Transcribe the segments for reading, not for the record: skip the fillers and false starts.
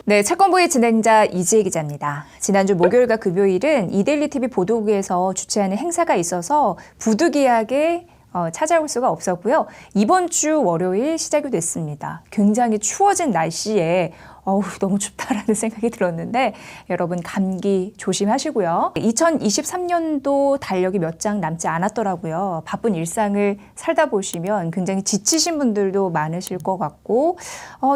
네, 채권부의 진행자 이지혜 기자입니다. 지난주 목요일과 금요일은 이데일리 TV 보도국에서 주최하는 행사가 있어서 부득이하게 찾아올 수가 없었고요. 이번 주 월요일 시작이 됐습니다. 굉장히 추워진 날씨에 너무 춥다라는 생각이 들었는데 여러분 감기 조심하시고요. 2023년도 달력이 몇 장 남지 않았더라고요. 바쁜 일상을 살다 보시면 굉장히 지치신 분들도 많으실 것 같고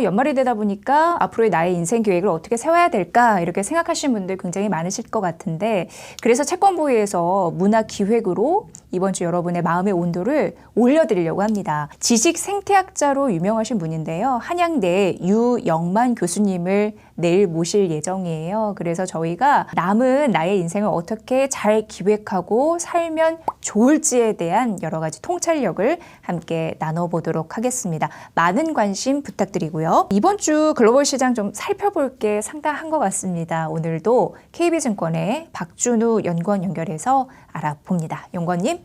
연말이 되다 보니까 앞으로의 나의 인생 계획을 어떻게 세워야 될까 이렇게 생각하시는 분들 굉장히 많으실 것 같은데 그래서 채권부에서 문화기획으로 이번 주 여러분의 마음의 온도를 올려드리려고 합니다. 지식 생태학자로 유명하신 분인데요. 한양대 유영만 교수님을 내일 모실 예정이에요. 그래서 저희가 남은 나의 인생을 어떻게 잘 기획하고 살면 좋을지에 대한 여러 가지 통찰력을 함께 나눠보도록 하겠습니다. 많은 관심 부탁드리고요. 이번 주 글로벌 시장 좀 살펴볼 게 상당한 것 같습니다. 오늘도 KB증권의 박준우 연구원 연결해서 알아봅니다. 연구원님.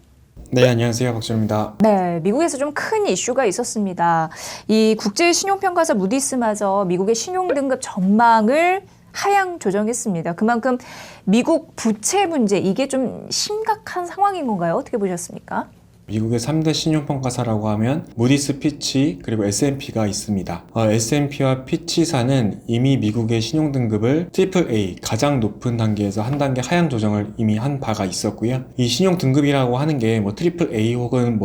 네, 안녕하세요. 박준우입니다. 네, 미국에서 좀 큰 이슈가 있었습니다. 이 국제신용평가사 무디스마저 미국의 신용등급 전망을 하향 조정했습니다. 그만큼 미국 부채 문제, 이게 좀 심각한 상황인 건가요? 어떻게 보셨습니까? 미국의 3대 신용평가사라고 하면 무디스, 피치, 그리고 S&P가 있습니다. S&P와 피치사는 이미 미국의 신용등급을 AAA, 가장 높은 단계에서 한 단계 하향 조정을 이미 한 바가 있었고요. 이 신용등급이라고 하는 게 AAA 혹은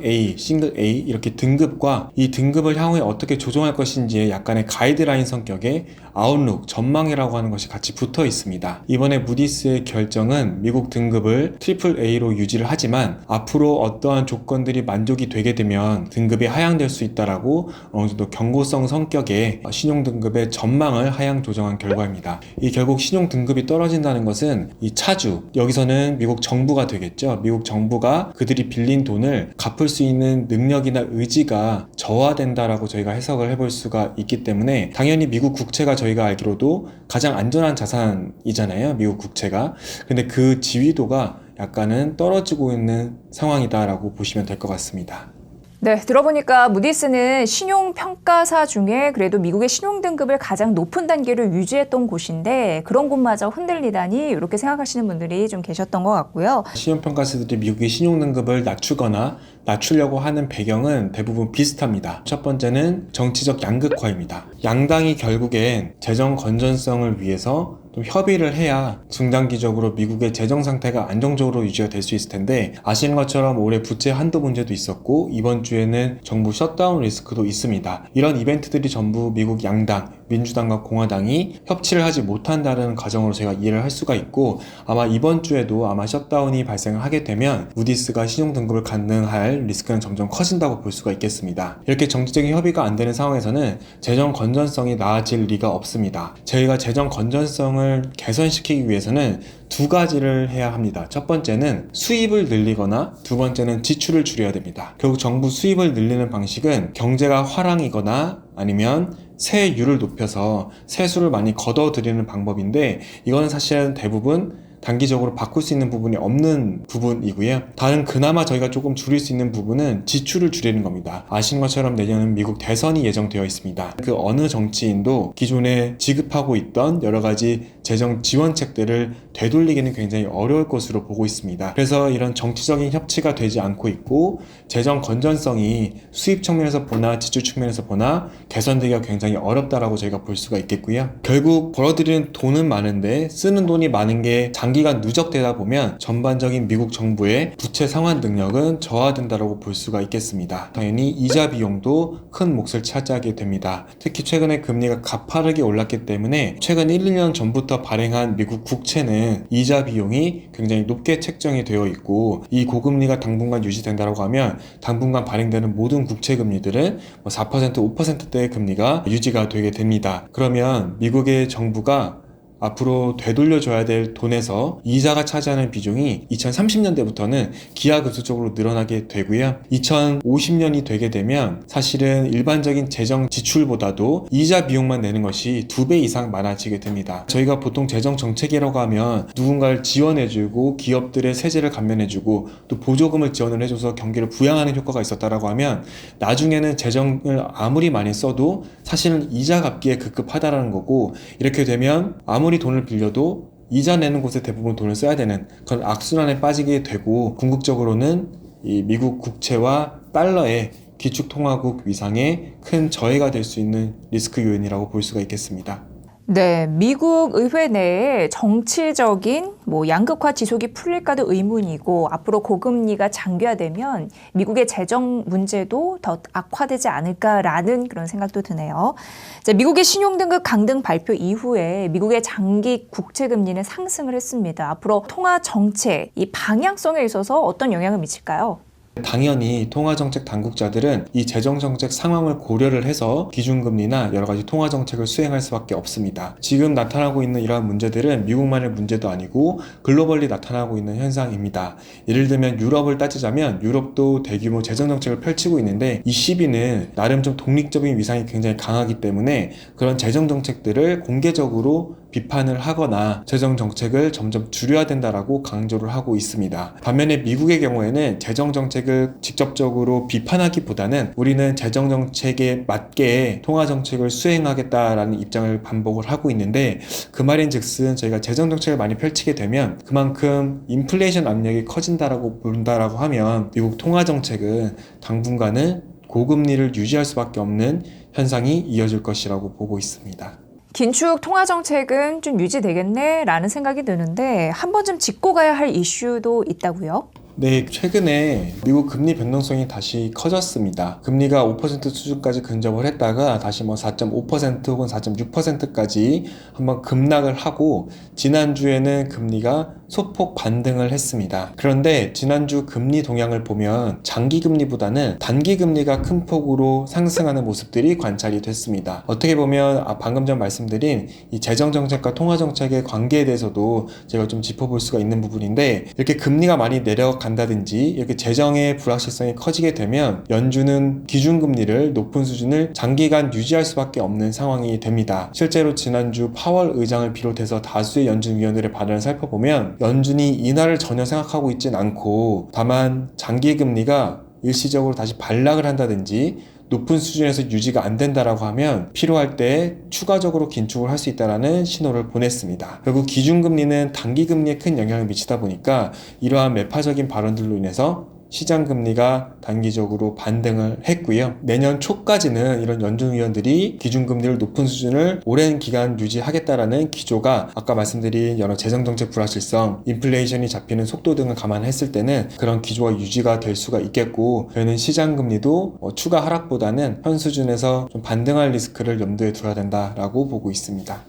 AA, 싱글 A 이렇게 등급과 이 등급을 향후에 어떻게 조정할 것인지의 약간의 가이드라인 성격의 아웃룩, 전망이라고 하는 것이 같이 붙어 있습니다. 이번에 무디스의 결정은 미국 등급을 AAA로 유지를 하지만 앞으로 어떠한 조건들이 만족이 되게 되면 등급이 하향될 수 있다라고 어느 정도 경고성 성격의 신용등급의 전망을 하향 조정한 결과입니다. 이 결국 신용등급이 떨어진다는 것은 이 차주, 여기서는 미국 정부가 되겠죠. 미국 정부가 그들이 빌린 돈을 갚을 수 있는 능력이나 의지가 저하된다라고 저희가 해석을 해볼 수가 있기 때문에 당연히 미국 국채가 저희가 알기로도 가장 안전한 자산이잖아요. 미국 국채가. 근데 그 지위도가 약간은 떨어지고 있는 상황이다라고 보시면 될 것 같습니다. 네, 들어보니까 무디스는 신용평가사 중에 그래도 미국의 신용등급을 가장 높은 단계로 유지했던 곳인데 그런 곳마저 흔들리다니 이렇게 생각하시는 분들이 좀 계셨던 것 같고요. 신용평가사들이 미국의 신용등급을 낮추거나 낮추려고 하는 배경은 대부분 비슷합니다. 첫 번째는 정치적 양극화입니다. 양당이 결국엔 재정 건전성을 위해서 좀 협의를 해야 중장기적으로 미국의 재정 상태가 안정적으로 유지가 될 수 있을 텐데 아시는 것처럼 올해 부채 한도 문제도 있었고 이번 주에는 정부 셧다운 리스크도 있습니다. 이런 이벤트들이 전부 미국 양당, 민주당과 공화당이 협치를 하지 못한다는 과정으로 제가 이해를 할 수가 있고 아마 이번 주에도 아마 셧다운이 발생을 하게 되면 무디스가 신용등급을 가능할 리스크는 점점 커진다고 볼 수가 있겠습니다. 이렇게 정치적인 협의가 안 되는 상황에서는 재정 건전성이 나아질 리가 없습니다. 저희가 재정 건전성을 개선시키기 위해서는 두 가지를 해야 합니다. 첫 번째는 수입을 늘리거나 두 번째는 지출을 줄여야 됩니다. 결국 정부 수입을 늘리는 방식은 경제가 화랑이거나 아니면 세율을 높여서 세수를 많이 걷어들이는 방법인데 이거는 사실은 대부분 단기적으로 바꿀 수 있는 부분이 없는 부분이고요. 다른 그나마 저희가 조금 줄일 수 있는 부분은 지출을 줄이는 겁니다. 아시는 것처럼 내년은 미국 대선이 예정되어 있습니다. 그 어느 정치인도 기존에 지급하고 있던 여러 가지 재정 지원책들을 되돌리기는 굉장히 어려울 것으로 보고 있습니다. 그래서 이런 정치적인 협치가 되지 않고 있고 재정 건전성이 수입 측면에서 보나 지출 측면에서 보나 개선되기가 굉장히 어렵다라고 저희가 볼 수가 있겠고요. 결국 벌어들이는 돈은 많은데 쓰는 돈이 많은 게 장기간 누적되다 보면 전반적인 미국 정부의 부채 상환 능력은 저하된다고 볼 수가 있겠습니다. 당연히 이자 비용도 큰 몫을 차지하게 됩니다. 특히 최근에 금리가 가파르게 올랐기 때문에 최근 1, 2년 전부터 발행한 미국 국채는 이자 비용이 굉장히 높게 책정이 되어 있고 이 고금리가 당분간 유지된다고 하면 당분간 발행되는 모든 국채 금리들은 4%, 5%대의 금리가 유지가 되게 됩니다. 그러면 미국의 정부가 앞으로 되돌려줘야 될 돈에서 이자가 차지하는 비중이 2030년대부터는 기하급수적으로 늘어나게 되고요. 2050년이 되게 되면 사실은 일반적인 재정 지출보다도 이자 비용만 내는 것이 2배 이상 많아지게 됩니다. 저희가 보통 재정 정책이라고 하면 누군가를 지원해주고 기업들의 세제를 감면해주고 또 보조금을 지원을 해줘서 경기를 부양하는 효과가 있었다라고 하면 나중에는 재정을 아무리 많이 써도 사실은 이자 갚기에 급급하다라는 거고, 이렇게 되면 아무리 돈을 빌려도 이자 내는 곳에 대부분 돈을 써야 되는 그런 악순환에 빠지게 되고, 궁극적으로는 이 미국 국채와 달러의 기축통화국 위상에 큰 저해가 될 수 있는 리스크 요인이라고 볼 수가 있겠습니다. 네, 미국 의회 내에 정치적인 양극화 지속이 풀릴까도 의문이고, 앞으로 고금리가 장기화되면 미국의 재정 문제도 더 악화되지 않을까라는 그런 생각도 드네요. 자, 미국의 신용등급 강등 발표 이후에 미국의 장기 국채금리는 상승을 했습니다. 앞으로 통화 정책, 이 방향성에 있어서 어떤 영향을 미칠까요? 당연히 통화정책 당국자들은 이 재정정책 상황을 고려를 해서 기준금리나 여러 가지 통화정책을 수행할 수밖에 없습니다. 지금 나타나고 있는 이러한 문제들은 미국만의 문제도 아니고 글로벌리 나타나고 있는 현상입니다. 예를 들면 유럽을 따지자면 유럽도 대규모 재정정책을 펼치고 있는데 이 시비는 나름 좀 독립적인 위상이 굉장히 강하기 때문에 그런 재정정책들을 공개적으로 비판을 하거나 재정정책을 점점 줄여야 된다라고 강조를 하고 있습니다. 반면에 미국의 경우에는 재정정책을 직접적으로 비판하기보다는 우리는 재정정책에 맞게 통화정책을 수행하겠다라는 입장을 반복을 하고 있는데, 그 말인즉슨 저희가 재정정책을 많이 펼치게 되면 그만큼 인플레이션 압력이 커진다라고 본다라고 하면 미국 통화정책은 당분간은 고금리를 유지할 수밖에 없는 현상이 이어질 것이라고 보고 있습니다. 긴축 통화 정책은 좀 유지되겠네라는 생각이 드는데, 한 번쯤 짚고 가야 할 이슈도 있다고요? 네, 최근에 미국 금리 변동성이 다시 커졌습니다. 금리가 5% 수준까지 근접을 했다가 다시 4.5% 혹은 4.6%까지 한번 급락을 하고, 지난주에는 금리가 소폭 반등을 했습니다. 그런데 지난주 금리 동향을 보면 장기 금리보다는 단기 금리가 큰 폭으로 상승하는 모습들이 관찰이 됐습니다. 어떻게 보면 방금 전 말씀드린 이 재정정책과 통화정책의 관계에 대해서도 제가 좀 짚어볼 수가 있는 부분인데, 이렇게 금리가 많이 내려간다든지 이렇게 재정의 불확실성이 커지게 되면 연준은 기준금리를 높은 수준을 장기간 유지할 수밖에 없는 상황이 됩니다. 실제로 지난주 파월 의장을 비롯해서 다수의 연준 위원들의 발언을 살펴보면 연준이 인하를 전혀 생각하고 있진 않고, 다만 장기 금리가 일시적으로 다시 반락을 한다든지 높은 수준에서 유지가 안 된다라고 하면 필요할 때 추가적으로 긴축을 할 수 있다는 신호를 보냈습니다. 결국 기준금리는 단기금리에 큰 영향을 미치다 보니까 이러한 매파적인 발언들로 인해서 시장금리가 단기적으로 반등을 했고요. 내년 초까지는 이런 연준위원들이 기준금리를 높은 수준을 오랜 기간 유지하겠다라는 기조가 아까 말씀드린 여러 재정정책 불확실성, 인플레이션이 잡히는 속도 등을 감안했을 때는 그런 기조가 유지가 될 수가 있겠고, 저희는 시장금리도 추가 하락보다는 현 수준에서 좀 반등할 리스크를 염두에 둬야 된다라고 보고 있습니다.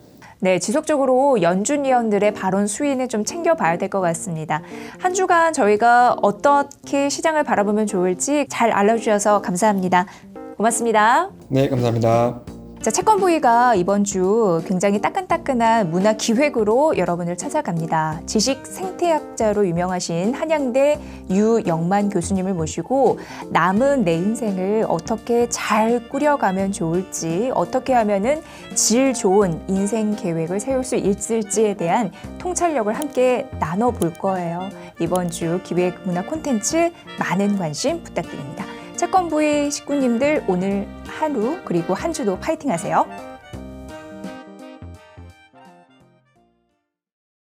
네, 지속적으로 연준 위원들의 발언 수위는 좀 챙겨봐야 될 것 같습니다. 한 주간 저희가 어떻게 시장을 바라보면 좋을지 잘 알려주셔서 감사합니다. 고맙습니다. 네, 감사합니다. 자, 채권부위가 이번 주 굉장히 따끈따끈한 문화 기획으로 여러분을 찾아갑니다. 지식 생태학자로 유명하신 한양대 유영만 교수님을 모시고 남은 내 인생을 어떻게 잘 꾸려가면 좋을지, 어떻게 하면은 질 좋은 인생 계획을 세울 수 있을지에 대한 통찰력을 함께 나눠볼 거예요. 이번 주 기획 문화 콘텐츠 많은 관심 부탁드립니다. 채권부의 식구님들 오늘 하루 그리고 한 주도 파이팅 하세요.